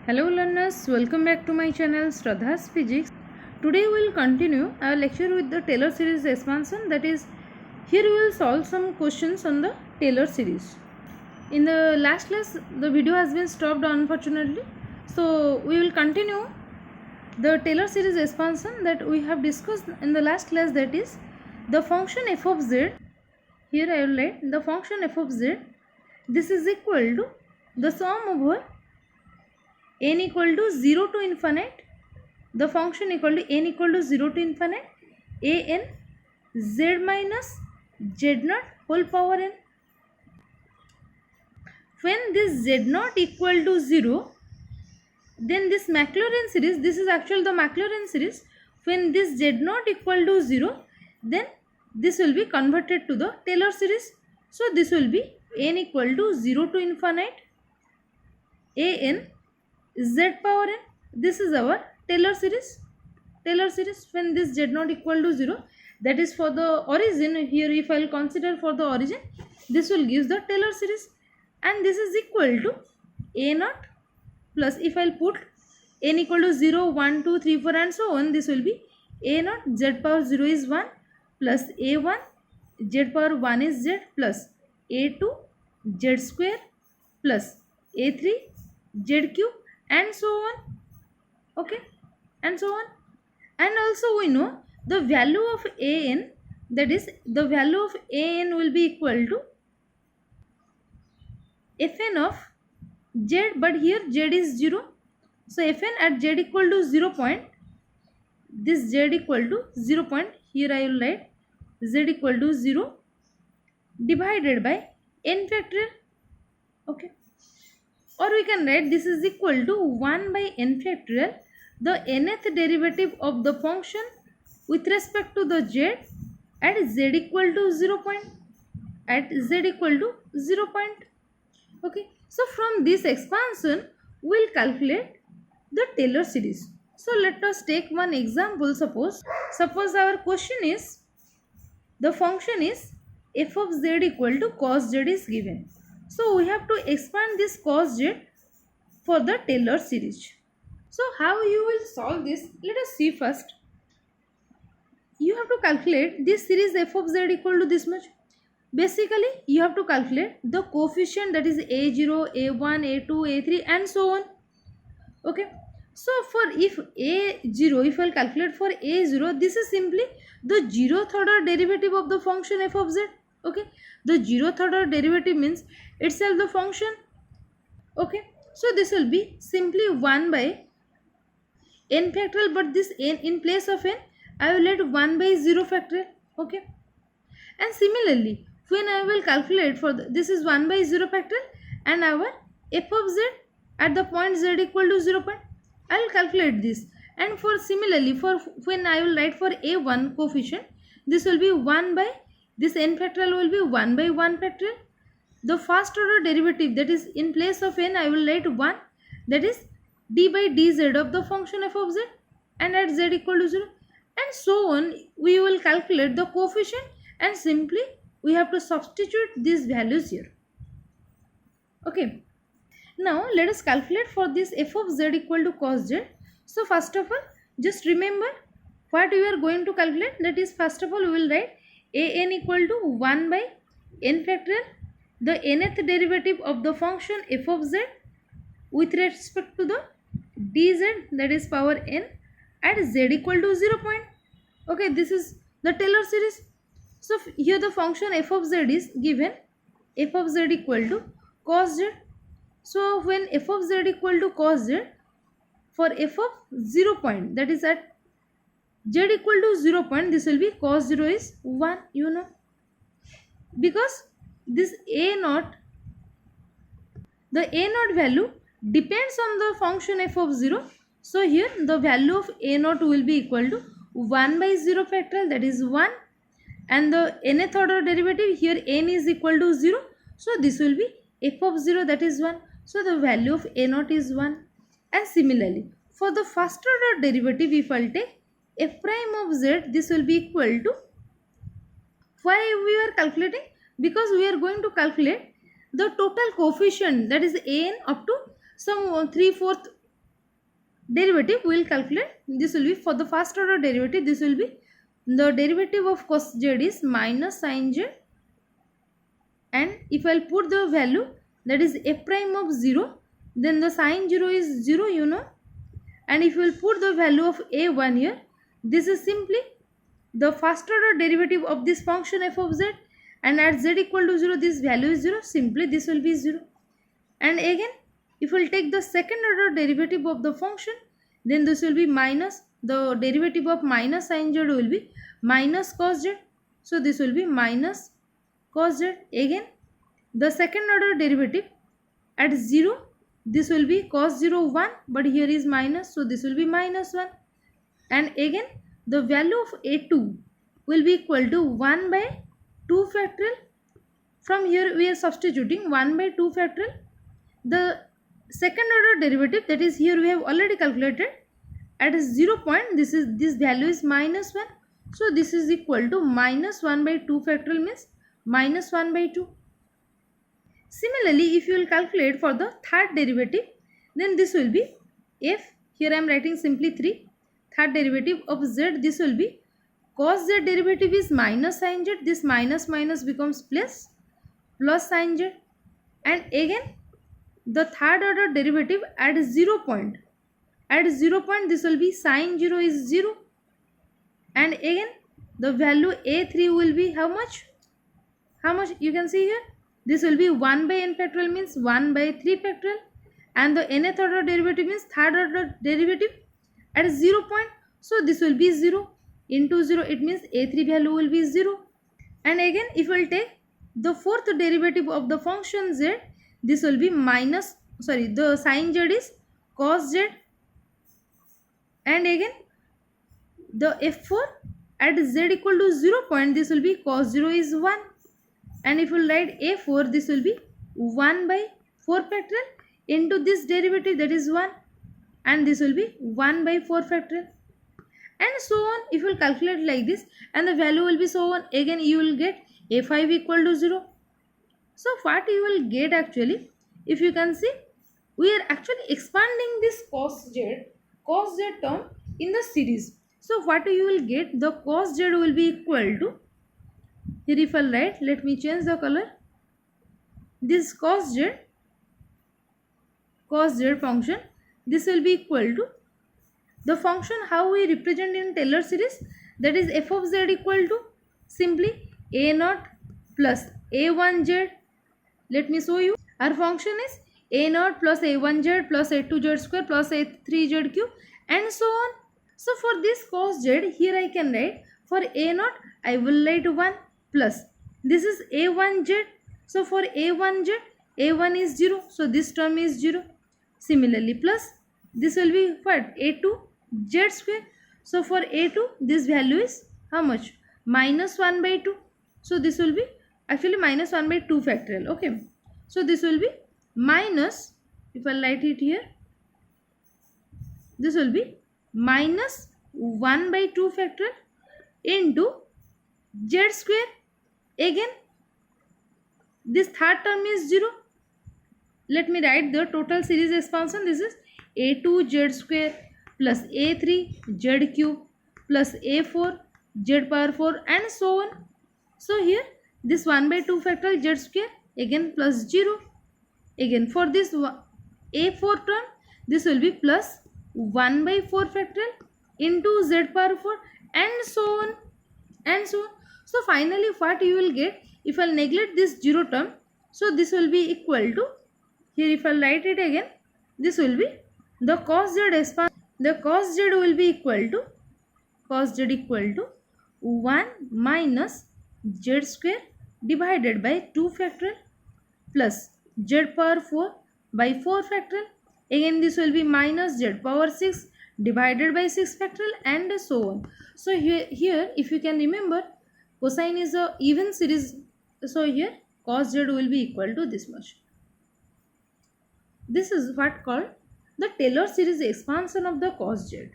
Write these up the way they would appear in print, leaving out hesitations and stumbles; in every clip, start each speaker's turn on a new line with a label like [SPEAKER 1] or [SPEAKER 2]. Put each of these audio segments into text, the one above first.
[SPEAKER 1] Hello learners, welcome back to my channel Shraddha's Physics. Today we will continue our lecture with the Taylor series expansion, that is, here we will solve some questions on the Taylor series. In the last class the video has been stopped unfortunately, so we will continue the Taylor series expansion that we have discussed in the last class, that is the function f of z. Here I will write the function f of z. This is equal to the sum over n equal to 0 to infinite, the function equal to n equal to 0 to infinite a n z minus z naught whole power n. When this z naught equal to 0, then this Maclaurin series, this is actually the Maclaurin series, when this z naught equal to 0, then this will be converted to the Taylor series. So this will be n equal to 0 to infinite a n z power n. This is our Taylor series. Taylor series when this z naught equal to 0, that is for the origin. Here if I will consider for the origin, this will give the Taylor series, and this is equal to a naught plus, if I will put n equal to 0, 1, 2, 3, 4 and so on, this will be a naught z power 0 is 1 plus a1 z power 1 is z plus a2 z square plus a3 z cube and so on. Okay, and so on. And also we know the value of an, that is the value of an will be equal to fn of z, but here z is 0, so fn at z equal to 0 point, this z equal to 0 point, here I will write z equal to 0 divided by n factorial. Okay, or we can write this is equal to 1 by n factorial, the nth derivative of the function with respect to the z at z equal to 0 point, at z equal to 0 point. Okay, so from this expansion we will calculate the Taylor series. So let us take one example. Suppose our question is, the function is f of z equal to cos z is given. So we have to expand this cos z for the Taylor series. So how you will solve this? Let us see first. You have to calculate this series f of z equal to this much. Basically you have to calculate the coefficient, that is a0, a1, a2, a3 and so on. Okay, so for if a0, if I will calculate for a0, this is simply the 0th order derivative of the function f of z. Okay, the 0th order derivative means itself the function. Okay, so this will be simply 1 by n factorial, but this n, in place of n I will let 1 by 0 factorial. Okay, and similarly when I will calculate for this is 1 by 0 factorial, and our f of z at the point z equal to 0 point, I will calculate this. And for similarly for when I will write for a1 coefficient, this will be 1 by, this n factorial will be 1 by 1 factorial. The first order derivative, that is in place of n I will write 1, that is d by dz of the function f of z, and at z equal to 0 and so on. We will calculate the coefficient and simply we have to substitute these values here. Okay, now let us calculate for this f of z equal to cos z. So first of all, just remember what we are going to calculate, that is first of all we will write an equal to 1 by n factorial, the nth derivative of the function f of z with respect to the dz, that is power n, at z equal to 0 point. Okay, this is the Taylor series. So here the function f of z is given, f of z equal to cos z. So when f of z equal to cos z, for f of 0 point, that is at z equal to 0 point, this will be cos 0 is 1, you know, because this a naught, the a naught value depends on the function f of 0. So here the value of a naught will be equal to 1 by 0 factorial, that is 1, and the nth order derivative here n is equal to 0, so this will be f of 0, that is 1, so the value of a naught is 1. And similarly for the first order derivative, if I will take f prime of z, this will be equal to, why we are calculating, because we are going to calculate the total coefficient, that is an up to some 3/4 derivative we will calculate. This will be for the first order derivative. This will be the derivative of cos z is minus sin z, and if I will put the value, that is f prime of 0, then the sin 0 is 0, you know. And if you will put the value of a1 here, this is simply the first order derivative of this function f of z, and at z equal to 0 this value is 0, simply this will be 0. And again, if we will take the second order derivative of the function, then this will be minus, the derivative of minus sin z will be minus cos z, so this will be minus cos z. Again, the second order derivative at 0, this will be cos 0 1, but here is minus, so this will be minus 1. And again, the value of a2 will be equal to 1 by 2 factorial. From here we are substituting 1 by 2 factorial. The second order derivative, that is here we have already calculated, at 0 point this value is minus 1, so this is equal to minus 1 by 2 factorial, means minus 1 by 2. Similarly, if you will calculate for the third derivative, then this will be f, here I am writing simply 3, third derivative of z, this will be cos z derivative is minus sin z, this minus minus becomes plus sin z. And again, the third order derivative at 0 point, this will be sin 0 is 0, and again the value a3 will be how much you can see here, this will be 1 by n factorial, means 1 by 3 factorial, and the nth order derivative means third order derivative at 0 point, so this will be 0 into 0, it means a3 value will be 0. And again, if we will take the fourth derivative of the function z, this will be the sin z is cos z, and again the f4 at z equal to 0 point, this will be cos 0 is 1, and if you write a4, this will be 1 by 4 factorial into this derivative, that is 1, and this will be 1 by 4 factorial, and so on. If you will calculate like this and the value will be so on, again you will get a5 equal to 0. So what you will get actually, if you can see, we are actually expanding this cos z term in the series. So what you will get, the cos z will be equal to, here if I write, let me change the color, this cos z function, this will be equal to the function how we represent in Taylor series, that is f of z equal to simply a0 plus a1z. Let me show you, our function is a0 plus a1z plus a2z square plus a3z cube, and so on. So for this cos z, here I can write, for a0 I will write 1 plus, this is a1z, so for a1z, a1 is 0, so this term is 0. Similarly, plus this will be what, a2 z square, so for a2 this value is how much, minus 1 by 2, so this will be actually minus 1 by 2 factorial. Okay, so this will be minus, if I write it here, this will be minus 1 by 2 factorial into z square. Again, this third term is 0. Let me write the total series expansion. This is a2 z square plus a3 z cube plus a4 z power 4, and so on. So here this 1 by 2 factorial z square, again plus 0. Again for this a4 term, this will be plus 1 by 4 factorial into z power 4, and so on and so on. So finally what you will get, if I neglect this 0 term, so this will be equal to, here if I write it again, this will be the cos z expansion, the cos z will be equal to 1 minus z square divided by 2 factorial plus z power 4 by 4 factorial. Again this will be minus z power 6 divided by 6 factorial, and so on. So here if you can remember, cosine is a even series, so here cos z will be equal to this much. This is what called the Taylor series expansion of the cos z.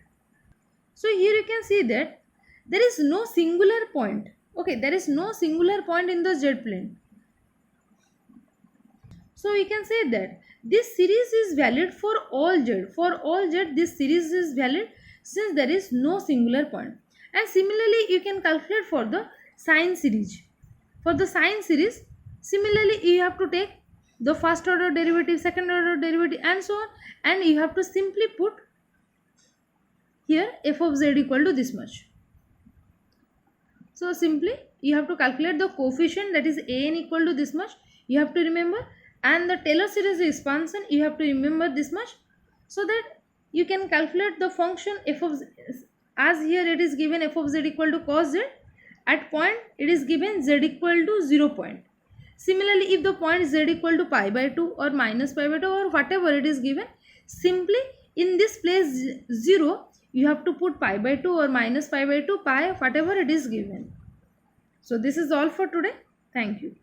[SPEAKER 1] So here you can see that there is no singular point. Okay, there is no singular point in the z plane. So we can say that this series is valid for all z. For all z, this series is valid since there is no singular point. And similarly, you can calculate for the sine series. For the sine series, similarly, you have to take the first order derivative, second order derivative, and so on, and you have to simply put here f of z equal to this much. So simply you have to calculate the coefficient, that is an equal to this much, you have to remember, and the Taylor series expansion you have to remember this much, so that you can calculate the function f of z. As here it is given f of z equal to cos z, at point it is given z equal to 0 point. Similarly, if the point z equal to pi by 2 or minus pi by 2 or whatever it is given, simply in this place 0 you have to put pi by 2 or minus pi by 2, pi, whatever it is given. So this is all for today. Thank you.